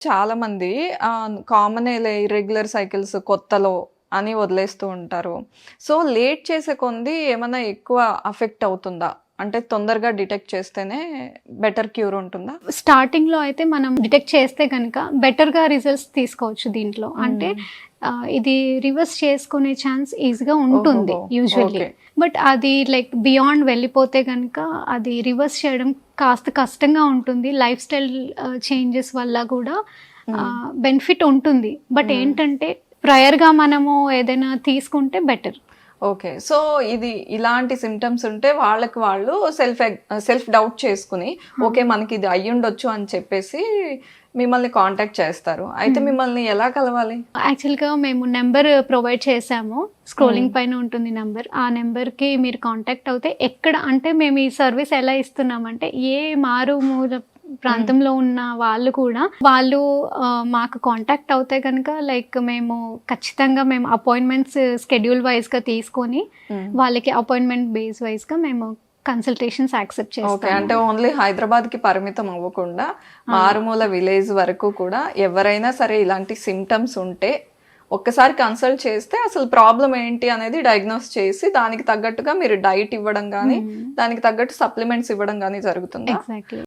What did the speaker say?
చాలామంది కామనేలే irregular cycles కొత్తలో అని వదిలేస్తూ ఉంటారు. సో, లేట్ చేసే కొంది ఏమన్నా ఎక్కువ అఫెక్ట్ అవుతుందా? అంటే తొందరగా డిటెక్ట్ చేస్తేనే బెటర్ క్యూర్ ఉంటుందా? స్టార్టింగ్‌లో అయితే మనం డిటెక్ట్ చేస్తే గనక బెటర్‌గా రిజల్ట్స్ తీసుకోవచ్చు దీంట్లో. అంటే ఇది రివర్స్ చేసుకునే ఛాన్స్ ఈజీగా ఉంటుంది ఓహోహో! యూజువల్లీ. ఓకే. బట్ అది లైక్ బియాండ్ వెళ్ళిపోతే గనక అది రివర్స్ చేయడం కాస్త కష్టంగా ఉంటుంది. లైఫ్ స్టైల్ చేంజెస్ వల్ల కూడా బెనిఫిట్ ఉంటుంది. బట్ ఏంటంటే ప్రయర్‌గా మనము ఏదైనా తీసుకుంటే బెటర్. ఓకే. సో, ఇది ఇలాంటి సింప్టమ్స్ ఉంటే వాళ్ళకి వాళ్ళు సెల్ఫ్ డౌట్ చేసుకొని, ఓకే, మనకిది అయ్యుండొచ్చు అని చెప్పేసి మిమ్మల్ని కాంటాక్ట్ చేస్తారు. అయితే మిమ్మల్ని ఎలా కలవాలి? యాక్చువల్‌గా మేము నెంబర్ ప్రొవైడ్ చేశాము. స్క్రోలింగ్ పైన ఉంటుంది నెంబర్. ఆ నెంబర్‌కి మీరు కాంటాక్ట్ అవుతే ఎక్కడ అంటే మేము ఈ సర్వీస్ ఎలా ఇస్తున్నామంటే ఏ మారుమూల ప్రాంతంలో ఉన్న వాళ్ళు కూడా మాకు కాంటాక్ట్ అవుతే కనుక లైక్ మేము ఖచ్చితంగా మేము అపాయింట్మెంట్స్ స్కెడ్యూల్ వైజ్‌గా తీసుకొని వాళ్ళకి అపాయింట్మెంట్ బేస్ వైజ్‌గా మేము కన్సల్టేషన్స్ యాక్సెప్ట్ ఓకే. చేస్తాము. అంటే ఓన్లీ హైదరాబాద్‌కి పరిమితం అవ్వకుండా మారుమూల విలేజ్ వరకు కూడా ఎవరైనా సరే ఇలాంటి సింప్టమ్స్ ఉంటే ఒక్కసారి కన్సల్ట్ చేస్తే అసలు ప్రాబ్లమ్ ఏంటి అనేది డయాగ్నోస్ చేసి దానికి తగ్గట్టుగా మీరు డైట్ ఇవ్వడం గానీ, దానికి తగ్గట్టు సప్లిమెంట్స్ ఇవ్వడం గానీ జరుగుతుందా? ఎగ్జాక్ట్‌లీ.